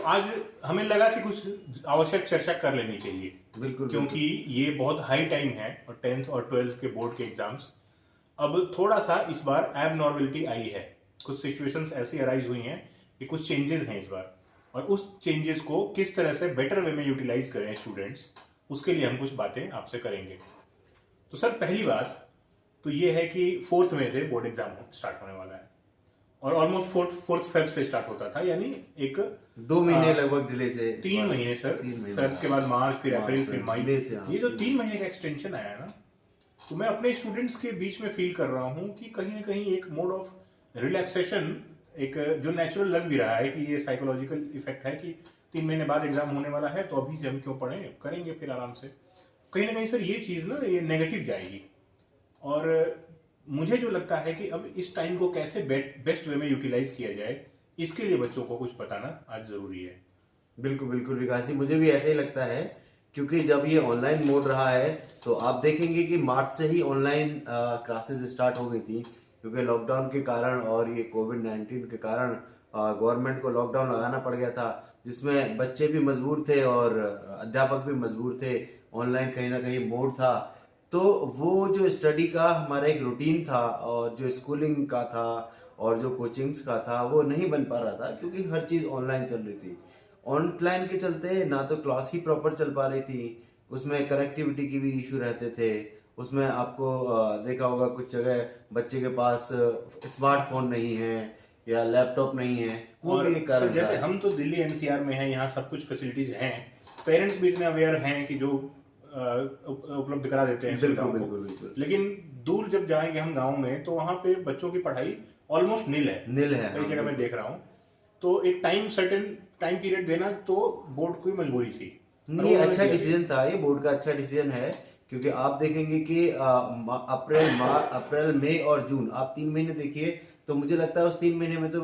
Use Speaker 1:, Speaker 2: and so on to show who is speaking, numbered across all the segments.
Speaker 1: आज हमें लगा कि कुछ आवश्यक चर्चा कर लेनी चाहिए,
Speaker 2: बिल्कुल
Speaker 1: क्योंकि ये बहुत हाई टाइम है और 10th और 12th के बोर्ड के एग्जाम्स अब थोड़ा सा इस बार एब नॉर्मेलिटी आई है। कुछ सिचुएशंस ऐसी अराइज हुई हैं कि कुछ चेंजेस हैं इस बार, और उस चेंजेस को किस तरह से बेटर वे में यूटिलाइज करें स्टूडेंट्स, उसके लिए हम कुछ बातें आपसे करेंगे। तो सर पहली बात तो ये है कि 4th मई से बोर्ड एग्जाम स्टार्ट होने वाला है और ऑलमोस्ट फोर्थ फेब से स्टार्ट होता था, यानी एक
Speaker 2: 2 महीने लगभग डिले से
Speaker 1: 3 महीने सर।
Speaker 2: 3 महीने
Speaker 1: फेब के बाद मार्च, फिर अप्रैल, फिर मई।
Speaker 2: डिले से, हाँ।
Speaker 1: ये जो 3 महीने का एक्सटेंशन आया है ना, तो मैं अपने स्टूडेंट्स के बीच में फील कर रहा हूँ कि कहीं ना कहीं एक मोड ऑफ रिलैक्सेशन, एक जो नेचुरल लग भी रहा है कि ये साइकोलॉजिकल इफेक्ट है कि 3 महीने बाद एग्जाम होने वाला है, तो अभी से हम क्यों पढ़ें, करेंगे फिर आराम से। कहीं ना कहीं सर ये चीज़ ना ये नेगेटिव जाएगी, और मुझे जो लगता है कि अब इस टाइम को कैसे बेस्ट वे में यूटिलाइज किया जाए, इसके लिए बच्चों को कुछ बताना आज जरूरी है।
Speaker 2: बिल्कुल बिल्कुल विकास जी, मुझे भी ऐसा ही लगता है, क्योंकि जब ये ऑनलाइन मोड रहा है तो आप देखेंगे कि मार्च से ही ऑनलाइन क्लासेस स्टार्ट हो गई थी, क्योंकि लॉकडाउन के कारण और ये कोविड-19 के कारण गवर्नमेंट को लॉकडाउन लगाना पड़ गया था, जिसमें बच्चे भी मजबूर थे और अध्यापक भी मजबूर थे। ऑनलाइन कहीं ना कहीं मोड था, तो वो जो स्टडी का हमारा एक रूटीन था और जो स्कूलिंग का था और जो कोचिंग्स का था वो नहीं बन पा रहा था, क्योंकि हर चीज़ ऑनलाइन चल रही थी। ऑनलाइन के चलते ना तो क्लास ही प्रॉपर चल पा रही थी, उसमें कनेक्टिविटी की भी इशू रहते थे। उसमें आपको देखा होगा कुछ जगह बच्चे के पास स्मार्टफोन नहीं है या लैपटॉप नहीं है, वो
Speaker 1: और
Speaker 2: भी एक कारण
Speaker 1: जैसे
Speaker 2: था।
Speaker 1: हम तो दिल्ली एनसीआर में हैं, यहाँ सब कुछ फैसिलिटीज हैं, पेरेंट्स भी इतने अवेयर हैं कि जो उपलब्ध करा देते हैं
Speaker 2: बिल्कुल
Speaker 1: सुविधाओं को।
Speaker 2: बिल्कुल बिल्कुल
Speaker 1: लेकिन दूर जब जाएंगे हम गांव में, तो वहाँ पे बच्चों की पढ़ाई ऑलमोस्ट नील है।
Speaker 2: नील है,
Speaker 1: कई
Speaker 2: हाँ,
Speaker 1: जगह मैं
Speaker 2: बिल्कुल।
Speaker 1: देख रहा हूँ। तो एक टाइम टाइम पीरियड देना तो बोर्ड की मजबूरी थी। और
Speaker 2: ये
Speaker 1: उन्होंने
Speaker 2: अच्छा
Speaker 1: दिया।
Speaker 2: डिसीजन था, ये बोर्ड का अच्छा डिसीजन है, क्योंकि आप देखेंगे कि अप्रैल मई और जून, आप 3 महीने देखिए, तो मुझे लगता है उस 3 महीने में तो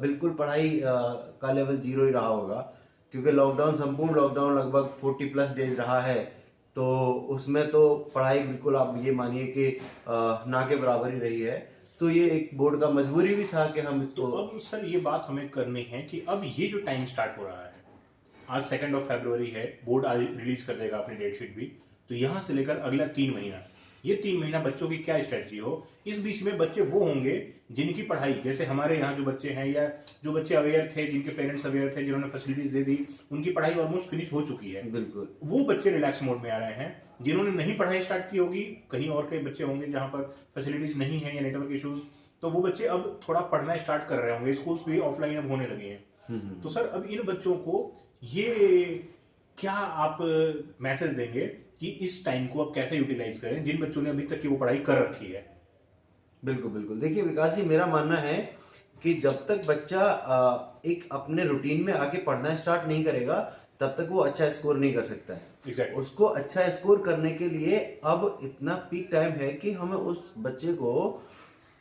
Speaker 2: बिल्कुल पढ़ाई का लेवल जीरो ही रहा होगा, क्योंकि लॉकडाउन, संपूर्ण लॉकडाउन लगभग 40+ डेज रहा है। तो उसमें तो पढ़ाई बिल्कुल आप ये मानिए कि ना के बराबर ही रही है। तो ये एक बोर्ड का मजबूरी भी था कि हम
Speaker 1: तो
Speaker 2: इसको।
Speaker 1: अब सर ये बात हमें करनी है कि अब ये जो टाइम स्टार्ट हो रहा है, आज 2 फरवरी है, बोर्ड आज रिलीज कर देगा अपनी डेट शीट भी, तो यहाँ से लेकर अगला 3 महीना, ये 3 महीना बच्चों की क्या स्ट्रेटजी हो। इस बीच में बच्चे वो होंगे जिनकी पढ़ाई, जैसे हमारे यहाँ जो बच्चे हैं या जो बच्चे अवेयर थे, जिनके पेरेंट्स अवेयर थे, जिन्होंने फैसिलिटीज दे दी, उनकी पढ़ाई ऑलमोस्ट फिनिश हो चुकी है।
Speaker 2: बिल्कुल
Speaker 1: वो बच्चे रिलैक्स मोड में आ रहे हैं। जिन्होंने नहीं पढ़ाई स्टार्ट की होगी, कहीं और के बच्चे होंगे जहाँ पर फैसिलिटीज नहीं है या नेटवर्क इश्यूज, तो वो बच्चे अब थोड़ा पढ़ना स्टार्ट कर रहे होंगे। स्कूल्स भी ऑफलाइन अब होने लगे हैं। तो सर अब इन बच्चों को ये क्या आप मैसेज देंगे कि इस टाइम को अब कैसे यूटिलाइज करें, जिन बच्चों ने अभी तक की वो पढ़ाई कर रखी है।
Speaker 2: बिल्कुल बिल्कुल, देखिए विकास जी, मेरा मानना है कि जब तक बच्चा एक अपने रूटीन में आके पढ़ना स्टार्ट नहीं करेगा, तब तक वो अच्छा स्कोर नहीं कर सकता है।
Speaker 1: Exactly.
Speaker 2: उसको अच्छा स्कोर करने के लिए अब इतना पीक टाइम है कि हमें उस बच्चे को,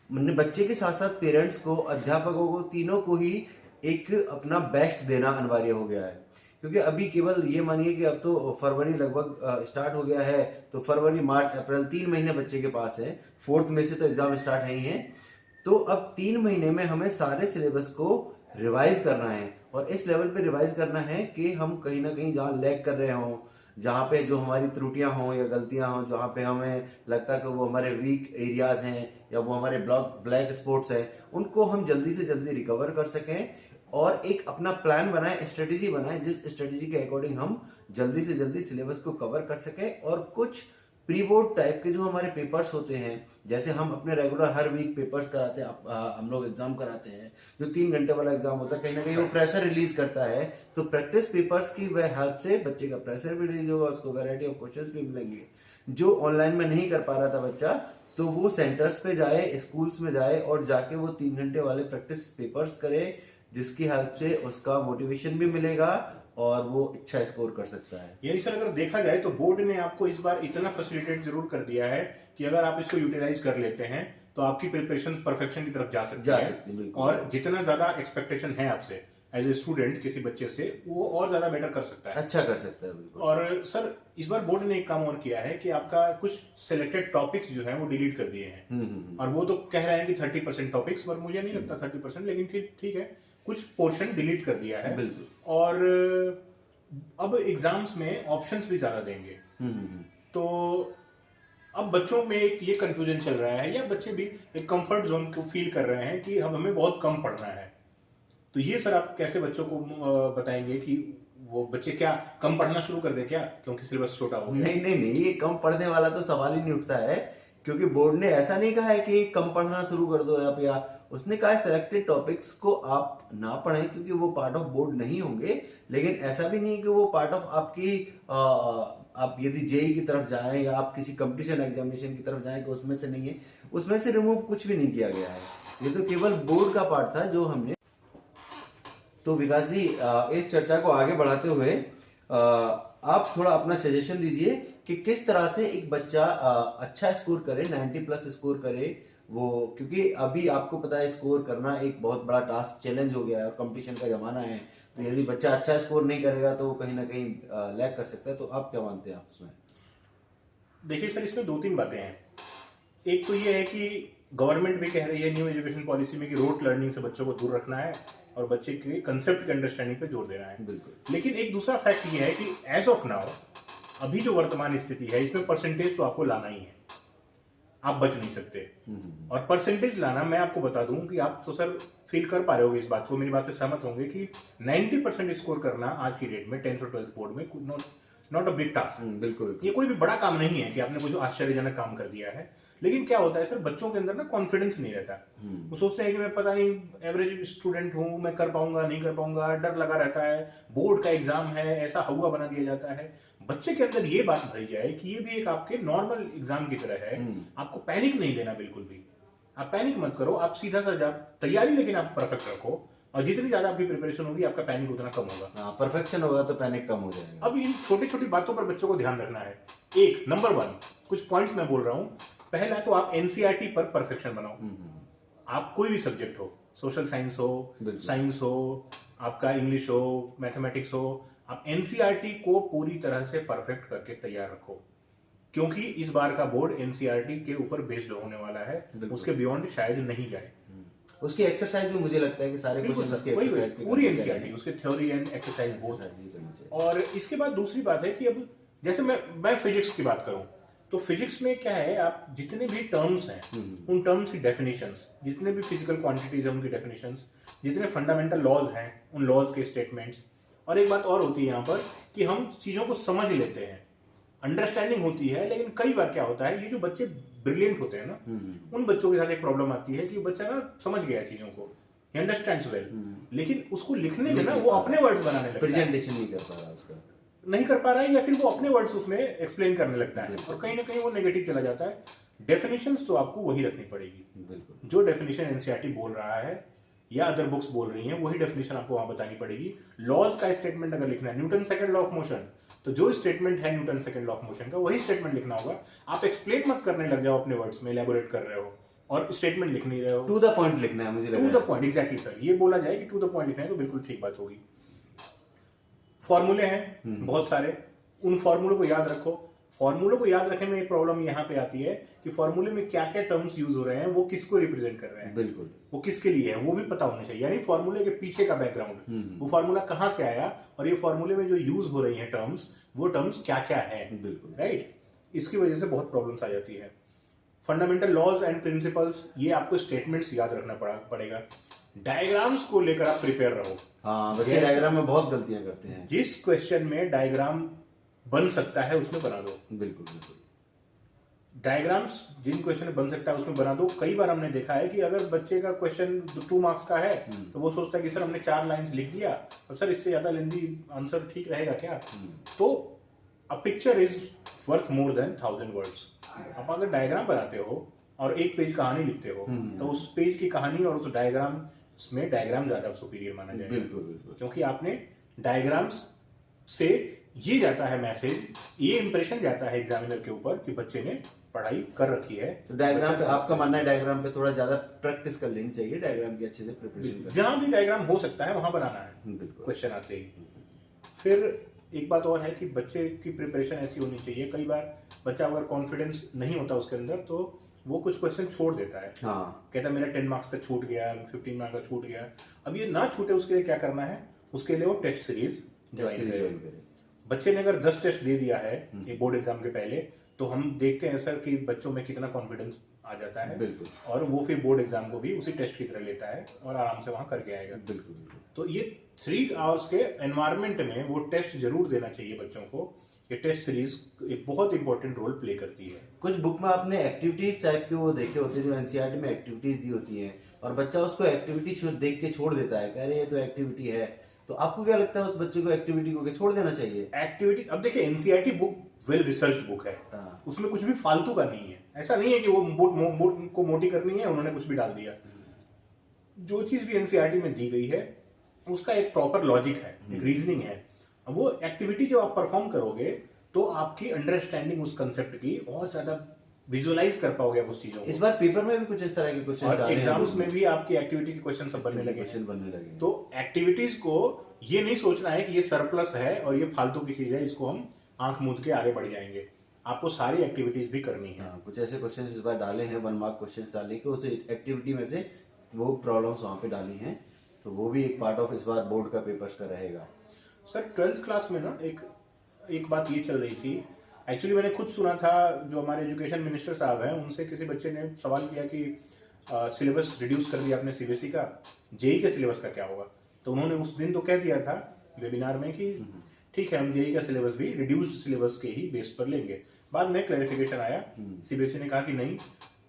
Speaker 2: बच्चे के साथ साथ पेरेंट्स को, अध्यापकों को, तीनों को ही एक अपना बेस्ट देना अनिवार्य हो गया है। क्योंकि अभी केवल ये मानिए कि अब तो फरवरी लगभग स्टार्ट हो गया है, तो फरवरी, मार्च, अप्रैल 3 महीने बच्चे के पास है। 4th में से तो एग्जाम स्टार्ट है ही है। तो अब 3 महीने में हमें सारे सिलेबस को रिवाइज करना है, और इस लेवल पे रिवाइज करना है कि हम कहीं ना कहीं जहाँ लैग कर रहे हों, जहाँ पे जो हमारी त्रुटियां हों या गलतियां हों, जहाँ पे हमें लगता है कि वो हमारे वीक एरियाज हैं या वो हमारे ब्लैक स्पॉट्स हैं, उनको हम जल्दी से जल्दी रिकवर कर सकें और एक अपना प्लान बनाएं, स्ट्रेटेजी बनाएं, जिस स्ट्रेटेजी के अकॉर्डिंग हम जल्दी से जल्दी सिलेबस को कवर कर सकें। और कुछ प्री बोर्ड टाइप के जो हमारे पेपर्स होते हैं, जैसे हम अपने रेगुलर हर वीक पेपर्स कराते हैं, हम लोग एग्जाम कराते हैं, जो 3 घंटे वाला एग्जाम होता है, कहीं ना कहीं वो प्रेशर रिलीज करता है। तो प्रैक्टिस पेपर्स की वह हेल्प से बच्चे का प्रेशर भी रिलीज होगा, उसको वैरायटी ऑफ क्वेश्चंस भी मिलेंगे जो ऑनलाइन में नहीं कर पा रहा था बच्चा। तो वो सेंटर्स पे जाए, स्कूल्स में जाए और जाके वो 3 घंटे वाले प्रैक्टिस पेपर्स करे, जिसकी हेल्प से उसका मोटिवेशन भी मिलेगा और वो अच्छा स्कोर कर सकता है।
Speaker 1: यानी सर अगर देखा जाए तो बोर्ड ने आपको इस बार इतना फैसिलिटेट जरूर कर दिया है कि अगर आप इसको यूटिलाइज कर लेते हैं तो आपकी प्रिपरेशन परफेक्शन की तरफ जा सकती है। और जितना ज्यादा एक्सपेक्टेशन है आपसे एज ए स्टूडेंट किसी बच्चे से, वो और ज्यादा बेटर कर सकता है,
Speaker 2: अच्छा कर सकता है। बिल्कुल।
Speaker 1: और सर इस बार बोर्ड ने एक काम और किया है कि आपका कुछ सिलेक्टेड टॉपिक्स जो है वो डिलीट कर दिए हैं। और वो तो कह रहे हैं कि 30% टॉपिक्स, पर मुझे नहीं लगता 30%, लेकिन ठीक ठीक है, कुछ पोर्शन डिलीट कर दिया है,
Speaker 2: बिल्कुल।
Speaker 1: और अब एग्जाम्स में ऑप्शंस भी ज्यादा देंगे। तो अब बच्चों में एक ये कंफ्यूजन चल रहा है, या बच्चे भी एक कंफर्ट जोन को फील कर रहे हैं कि अब हमें बहुत कम पढ़ना है। तो ये सर आप कैसे बच्चों को बताएंगे कि वो बच्चे क्या कम पढ़ना शुरू कर दे क्या, क्योंकि सिलेबस छोटा हो गया?
Speaker 2: नहीं नहीं नहीं, ये कम पढ़ने वाला तो सवाल ही नहीं उठता है, क्योंकि बोर्ड ने ऐसा नहीं कहा है कि कम पढ़ना शुरू कर दो, या उसने कहा है सेलेक्टेड टॉपिक्स को आप ना पढ़ें क्योंकि वो पार्ट ऑफ बोर्ड नहीं होंगे। लेकिन ऐसा भी नहीं है कि वो पार्ट ऑफ आपकी आप यदि जेई की तरफ जाएं या आप किसी कंपटीशन एग्जामिनेशन की तरफ जाएं कि उसमें से नहीं है, उसमें से रिमूव कुछ भी नहीं किया गया है। ये तो केवल बोर्ड का पार्ट था जो हमने। तो विकास जी, इस चर्चा को आगे बढ़ाते हुए आप थोड़ा अपना सजेशन दीजिए कि किस तरह से एक बच्चा अच्छा स्कोर करे, 90+ स्कोर करे वो, क्योंकि अभी आपको पता है स्कोर करना एक बहुत बड़ा टास्क चैलेंज हो गया है और कंपटीशन का जमाना है। तो यदि बच्चा अच्छा स्कोर नहीं करेगा तो वो कहीं ना कहीं लैग कर सकता है। तो आप क्या मानते हैं आप उसमें?
Speaker 1: देखिए सर, इसमें 2-3 बातें हैं। एक तो ये है कि गवर्नमेंट भी कह रही है न्यू एजुकेशन पॉलिसी में कि रोट लर्निंग से बच्चों को दूर रखना है और बच्चे के कंसेप्ट की अंडरस्टैंडिंग पे जोर देना है।
Speaker 2: बिल्कुल।
Speaker 1: लेकिन एक दूसरा फैक्ट ये है कि एज ऑफ नाउ, अभी जो वर्तमान स्थिति है, इसमें परसेंटेज तो आपको लाना ही है, आप बच नहीं सकते। और परसेंटेज लाना, मैं आपको बता दूं कि आप तो सर फील कर पा रहे होंगे इस बात को, मेरी बात से सहमत होंगे कि 90% स्कोर करना आज की डेट में 10th और 12th बोर्ड में नॉट अ बिग टास्क।
Speaker 2: बिल्कुल।
Speaker 1: ये कोई भी बड़ा काम नहीं है कि आपने कोई आश्चर्यजनक काम कर दिया है। लेकिन क्या होता है सर, बच्चों के अंदर ना कॉन्फिडेंस नहीं रहता। वो सोचते हैं कि मैं पता नहीं एवरेज स्टूडेंट हूँ, मैं कर पाऊंगा नहीं कर पाऊंगा, डर लगा रहता है, बोर्ड का एग्जाम है, ऐसा हुआ बना दिया जाता है। बच्चे के अंदर ये बात भरी जाए कि ये भी एक आपके नॉर्मल एग्जाम की तरह है, आपको पैनिक नहीं लेना बिल्कुल भी। आप पैनिक मत करो, आप सीधा सा जा तैयारी, लेकिन आप परफेक्ट रखो, और जितनी ज्यादा आपकी प्रिपरेशन होगी आपका पैनिक उतना कम होगा।
Speaker 2: परफेक्शन होगा तो पैनिक कम हो जाएगा।
Speaker 1: अब इन छोटी छोटी बातों पर बच्चों को ध्यान रखना है। एक नंबर 1 कुछ पॉइंट्स मैं बोल रहा हूं। पहला तो आप एनसीईआरटी पर परफेक्शन बनाओ। आप कोई भी सब्जेक्ट हो, सोशल साइंस हो, साइंस हो, आपका इंग्लिश हो, मैथमेटिक्स हो, आप एनसीईआरटी को पूरी तरह से परफेक्ट करके तैयार रखो, क्योंकि इस बार का बोर्ड एनसीईआरटी के ऊपर बेस्ड होने वाला है, उसके बियॉन्ड शायद नहीं जाए।
Speaker 2: उसकी एक्सरसाइज भी मुझे लगता है कि सारे क्वेश्चन उसके एक्सरसाइज की
Speaker 1: पूरी एनसीईआरटी, उसके थ्योरी एंड एक्सरसाइज बोथ। और इसके बाद दूसरी बात है कि अब जैसे मैं फिजिक्स की बात करूं, तो फिजिक्स में क्या है, आप जितने भी टर्म्स हैं उन टर्म्स की डेफिनेशंस, जितने भी फिजिकल क्वांटिटीज हैं उनकी डेफिनेशंस, जितने फंडामेंटल लॉज हैं उन लॉज के स्टेटमेंट्स। और एक बात और होती है यहाँ पर कि हम चीजों को समझ लेते हैं, अंडरस्टैंडिंग होती है। लेकिन कई बार क्या होता है, ये जो बच्चे ब्रिलियंट होते हैं ना, उन बच्चों के साथ एक प्रॉब्लम आती है कि बच्चा ना समझ गया चीजों को, ही अंडरस्टैंड्स वेल, लेकिन उसको लिखने में ना वो अपने वर्ड्स बनाने लगता है,
Speaker 2: प्रेजेंटेशन नहीं कर पा रहा, उसका
Speaker 1: नहीं कर पा रहा है, या फिर वो अपने वर्ड्स उसमें एक्सप्लेन करने लगता है, और कहीं ना कहीं वो नेगेटिव चला जाता है। डेफिनेशंस तो आपको वही रखनी पड़ेगी,
Speaker 2: बिल्कुल।
Speaker 1: जो डेफिनेशन एनसीईआरटी बोल रहा है या अदर बुक्स बोल रही हैं, वही डेफिनेशन आपको वहां बतानी पड़ेगी। लॉज का स्टेटमेंट अगर लिखना है, Newton second law of motion, तो जो स्टेटमेंट है Newton second law of motion का, वही स्टेटमेंट लिखना होगा। आप एक्सप्लेन मत करने लग जाओ अपने वर्ड्स में, एलैबोरेट कर रहे हो और स्टेटमेंट लिख नहीं रहे हो।
Speaker 2: टू द पॉइंट लिखना है, मुझे लग रहा है।
Speaker 1: To the point, exactly sir, ये बोला जाए कि टू द पॉइंट लिखना है तो बिल्कुल ठीक बात होगी। फॉर्मूले हैं बहुत सारे, उन फॉर्मूलों को याद रखो। फॉर्मूलों को याद रखने में एक प्रॉब्लम यहाँ पे आती है कि फॉर्मूले में क्या क्या टर्म्स यूज हो रहे हैं, वो किसको रिप्रेजेंट कर रहे हैं,
Speaker 2: बिल्कुल,
Speaker 1: वो किसके लिए है, वो भी पता होना चाहिए। यानी फॉर्मूले के पीछे का बैकग्राउंड, वो फॉर्मूला कहाँ से आया, और ये फॉर्मूले में जो यूज हो रही है टर्म्स, वो टर्म्स क्या क्या है,
Speaker 2: बिल्कुल,
Speaker 1: राइट। इसकी वजह से बहुत प्रॉब्लम्स आ जाती है। फंडामेंटल लॉज एंड प्रिंसिपल्स, ये आपको स्टेटमेंट्स याद रखना पड़ेगा। डायग्राम्स को लेकर आप प्रिपेयर रहो।
Speaker 2: हाँ, बच्चे डायग्राम में बहुत गलतियां करते हैं।
Speaker 1: जिस क्वेश्चन में डायग्राम बन सकता है उसमें बना दो।
Speaker 2: बिल्कुल बिल्कुल,
Speaker 1: डायग्राम्स जिन क्वेश्चन में बन सकता है उसमें बना दो। कई बार हमने देखा है कि अगर बच्चे का क्वेश्चन 2 मार्क्स का है तो वो सोचता है कि सर हमने 4 लाइंस लिख दिया, और सर इससे ज्यादा लेंदी आंसर ठीक रहेगा क्या। तो a picture is worth more than 1000 words. आप अगर डायग्राम बनाते हो और एक पेज कहानी लिखते हो, तो उस पेज की कहानी और उस डायग्राम में डायग्राम ज्यादा सुपीरियर माना जाएगा।
Speaker 2: बिल्कुल बिल्कुल,
Speaker 1: क्योंकि आपने डायग्राम्स से ये जाता है मैसेज, ये इंप्रेशन जाता है एग्जामिनर के ऊपर कि बच्चे ने पढ़ाई कर रखी है।
Speaker 2: तो डायग्राम पे आपका मानना है डायग्राम पे थोड़ा ज्यादा प्रैक्टिस कर लेनी चाहिए, डायग्राम की अच्छे से प्रिपरेशन कर,
Speaker 1: जहां भी डायग्राम हो सकता है वहां बनाना है
Speaker 2: बिल्कुल।
Speaker 1: क्वेश्चन आते ही। फिर एक बात और है कि बच्चे की प्रिपरेशन ऐसी होनी चाहिए, कई बार बच्चा अगर कॉन्फिडेंस नहीं होता उसके अंदर, तो वो कुछ क्वेश्चन छोड़ देता है,
Speaker 2: हाँ
Speaker 1: कहता है मेरा 10 मार्क्स का छूट गया, 15 मार्क्स का छूट गया। अब ये ना छूटे उसके लिए क्या करना है, उसके लिए वो टेस्ट सीरीज ज्वाइन करे। बच्चे ने अगर 10 टेस्ट दे दिया है एक बोर्ड एग्जाम के पहले, तो हम देखते हैं सर कि बच्चों में कितना कॉन्फिडेंस आ जाता है।
Speaker 2: बिल्कुल।
Speaker 1: और वो फिर बोर्ड एग्जाम को भी उसी टेस्ट की तरह लेता है और आराम से वहां करके आएगा।
Speaker 2: बिल्कुल बिल्कुल।
Speaker 1: तो ये 3 आवर्स के एनवायरनमेंट में वो टेस्ट जरूर देना चाहिए बच्चों को। ये टेस्ट सीरीज एक बहुत इंपॉर्टेंट रोल प्ले करती है।
Speaker 2: कुछ बुक में आपने एक्टिविटीज टाइप के वो देखे होते हैं जो एनसीईआरटी में एक्टिविटीज दी होती हैं, और बच्चा उसको एक्टिविटी देख के छोड़ देता है, कह रहे ये तो एक्टिविटी है। तो आपको क्या लगता है उस बच्चे को एक्टिविटी को छोड़ देना चाहिए?
Speaker 1: एक्टिविटी, अब देखिए NCERT book well research book है, उसमें कुछ भी फालतू का नहीं है। ऐसा नहीं है कि वो मूड को मोटी करनी है उन्होंने कुछ भी डाल दिया। जो चीज भी एनसीईआरटी में दी गई है उसका एक प्रॉपर लॉजिक है, एक रीजनिंग है। वो एक्टिविटी जब आप परफॉर्म करोगे तो आपकी अंडरस्टैंडिंग उस कंसेप्ट की और ज्यादा विजुअलाइज कर पाओगे उस चीजों को।
Speaker 2: इस बार पेपर में भी कुछ इस तरह के क्वेश्चन
Speaker 1: और एग्जाम्स में भी आपकी एक्टिविटी के क्वेश्चन सब बनने लगे। तो एक्टिविटीज को ये नहीं सोचना है कि ये सरप्लस है और ये फालतू की चीज है, इसको हम आंख मूंद के आगे बढ़ जाएंगे। आपको सारी एक्टिविटीज भी करनी है।
Speaker 2: कुछ ऐसे क्वेश्चन इस बार डाले हैं, 1 मार्क क्वेश्चन डाले कि उस एक्टिविटी में से वो प्रॉब्लम्स वहाँ पे डाली हैं, तो वो भी एक पार्ट ऑफ इस बार बोर्ड का पेपर्स का रहेगा।
Speaker 1: सर 12th क्लास में ना एक बात ये चल रही थी, एक्चुअली मैंने खुद सुना था, जो हमारे एजुकेशन मिनिस्टर साहब हैं उनसे किसी बच्चे ने सवाल किया कि सिलेबस रिड्यूस कर दिया आपने सीबीएसई का, जेई के सिलेबस का क्या होगा? तो उन्होंने उस दिन तो कह दिया था वेबिनार में कि ठीक है हम जेई का सिलेबस भी रिड्यूस्ड सिलेबस के ही बेस पर लेंगे। बाद में क्लैरिफिकेशन आया, सीबीएसई ने कहा कि नहीं,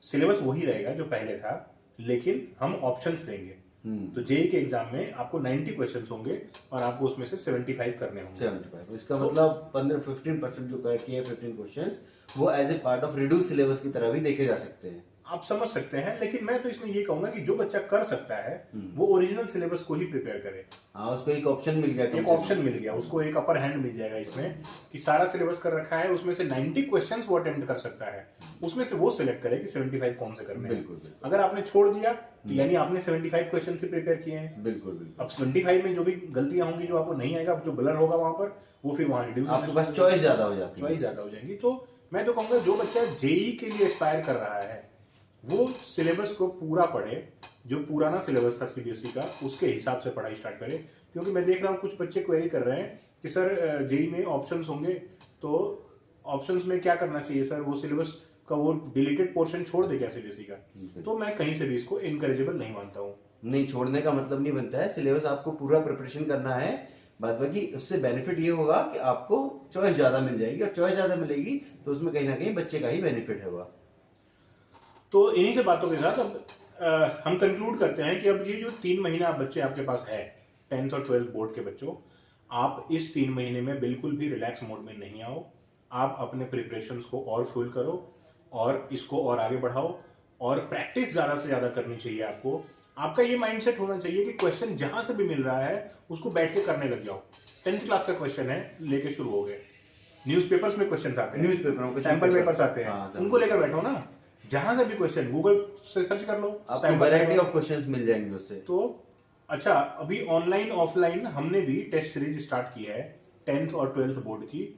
Speaker 1: सिलेबस वही रहेगा जो पहले था, लेकिन हम ऑप्शंस देंगे। तो जेई के एग्जाम में आपको 90 क्वेश्चंस होंगे और आपको उसमें से 75 करने होंगे।
Speaker 2: 75, इसका मतलब 15% जो कर किए 15 क्वेश्चंस वो as a part of reduce syllabus की तरह भी देखे जा सकते हैं।
Speaker 1: आप समझ सकते हैं, लेकिन मैं तो इसमें ये कहूंगा कि जो बच्चा कर सकता है वो ओरिजिनल सिलेबस को ही प्रिपेयर करे।
Speaker 2: हाँ, उसको एक ऑप्शन मिल गया,
Speaker 1: एक ऑप्शन मिल गया उसको, एक अपर हैंड मिल जाएगा इसमें कि सारा सिलेबस कर रखा है, उसमें से 90 क्वेश्चंस वो अटेम्प्ट कर सकता है, उसमें से वो सिलेक्ट करे कि 75 कौन से करने हैं।
Speaker 2: बिल्कुल।
Speaker 1: अगर आपने छोड़ दिया तो यानी आपने 75 क्वेश्चन से प्रिपेयर किए हैं।
Speaker 2: बिल्कुल।
Speaker 1: अब 75 में जो भी गलतियां होंगी, जो आपको नहीं आएगा, जो ब्लर होगा वहां पर, वो फिर वहां रिड्यूस,
Speaker 2: आपके पास चॉइस ज्यादा हो जाती है,
Speaker 1: चॉइस ज्यादा हो जाएगी। तो मैं तो कहूंगा जो बच्चा जेई के लिए एस्पायर कर रहा है वो सिलेबस को पूरा पढ़े, जो पुराना सिलेबस था सीबीएसई का उसके हिसाब से पढ़ाई स्टार्ट करे। क्योंकि मैं देख रहा हूँ कुछ बच्चे क्वेरी कर रहे हैं कि सर जेई में ऑप्शंस होंगे, तो ऑप्शंस में क्या करना चाहिए सर, वो सिलेबस का वो डिलीटेड पोर्शन छोड़ दे क्या सीबीएसई का? तो मैं कहीं से भी इसको इनकरेजेबल नहीं मानता हूँ।
Speaker 2: नहीं, छोड़ने का मतलब नहीं बनता है, सिलेबस आपको पूरा प्रिपरेशन करना है। बाद बाकी उससे बेनिफिट ये होगा कि आपको चॉइस ज्यादा मिल जाएगी, और चॉइस ज्यादा मिलेगी तो उसमें कहीं ना कहीं बच्चे का ही बेनिफिट होगा।
Speaker 1: तो इन्हीं से बातों के साथ अब हम कंक्लूड करते हैं कि अब ये जो 3 महीना बच्चे आपके पास है 10th और 12th बोर्ड के बच्चों, आप इस 3 महीने में बिल्कुल भी रिलैक्स मोड में नहीं आओ। आप अपने प्रिपरेशंस को और फुल करो और इसको और आगे बढ़ाओ, और प्रैक्टिस ज्यादा से ज्यादा करनी चाहिए आपको। आपका ये माइंडसेट होना चाहिए कि क्वेश्चन जहां से भी मिल रहा है उसको बैठ के करने लग जाओ। 10th क्लास का क्वेश्चन है, लेके शुरू हो गए। न्यूज़पेपर्स में क्वेश्चंस आते हैं,
Speaker 2: न्यूज़पेपरों में
Speaker 1: सैंपल पेपर्स आते हैं, उनको लेकर बैठो ना। जहां से भी क्वेश्चन गूगल से सर्च कर लो,
Speaker 2: आपको वैरायटी ऑफ क्वेश्चंस मिल जाएंगे उससे।
Speaker 1: तो अच्छा, अभी ऑनलाइन ऑफलाइन हमने भी टेस्ट सीरीज स्टार्ट की है 10th और 12th बोर्ड की।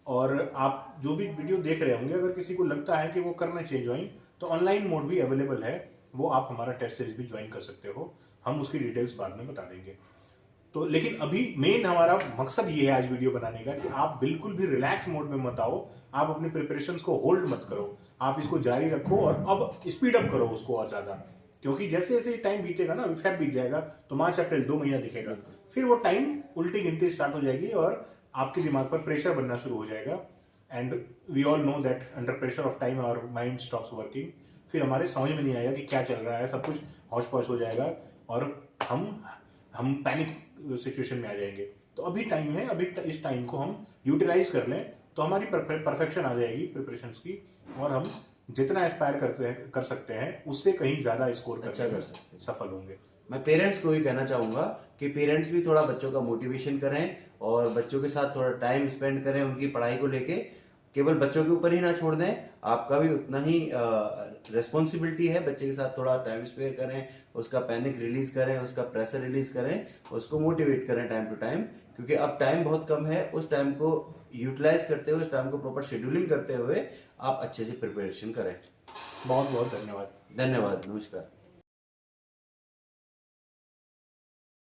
Speaker 1: और आप जो भी वीडियो देख रहे होंगे, अगर किसी को लगता है कि वो करना चाहिए ज्वाइन, तो ऑनलाइन मोड भी अवेलेबल है, वो आप हमारा टेस्ट सीरीज भी ज्वाइन कर सकते हो। हम उसकी डिटेल्स बाद में बता देंगे। तो लेकिन अभी मेन हमारा मकसद ये है आज वीडियो बनाने का कि आप बिल्कुल भी रिलैक्स मोड में मत आओ। आप अपनी प्रिपरेशंस को होल्ड मत करो, आप इसको जारी रखो और अब स्पीड अप करो उसको और ज्यादा। क्योंकि जैसे जैसे टाइम बीतेगा ना, फेब बीत जाएगा तो मार्च अप्रैल 2 महीना दिखेगा, फिर वो टाइम उल्टी गिनती स्टार्ट हो जाएगी और आपके दिमाग पर प्रेशर बनना शुरू हो जाएगा। And we all know that under pressure of time our mind stops working. फिर हमारे समझ में नहीं आएगा कि क्या चल रहा है, सब कुछ हौच पौच हो जाएगा और हम पैनिक सिचुएशन में आ जाएंगे। तो अभी टाइम है, अभी इस टाइम को हम यूटिलाइज कर लें तो हमारी परफेक्शन आ जाएगी प्रिपरेशंस की, और हम जितना एस्पायर कर सकते हैं उससे कहीं ज्यादा स्कोर
Speaker 2: अच्छा कर सकते हैं,
Speaker 1: सफल होंगे।
Speaker 2: मैं पेरेंट्स को भी कहना चाहूंगा कि पेरेंट्स भी थोड़ा बच्चों का मोटिवेशन करें और बच्चों के साथ थोड़ा टाइम स्पेंड करें, उनकी पढ़ाई को लेके केवल बच्चों के ऊपर ही ना छोड़ दें, आपका भी उतना ही रिस्पॉन्सिबिलिटी है। बच्चे के साथ थोड़ा टाइम स्पेयर करें, उसका पैनिक रिलीज करें, उसका प्रेशर रिलीज करें, उसको मोटिवेट करें टाइम टू टाइम, क्योंकि अब टाइम बहुत कम है। उस टाइम को यूटिलाइज करते हुए, उस टाइम को प्रॉपर शेड्यूलिंग करते हुए आप अच्छे से प्रिपरेशन करें।
Speaker 1: बहुत बहुत धन्यवाद।
Speaker 2: धन्यवाद, नमस्कार।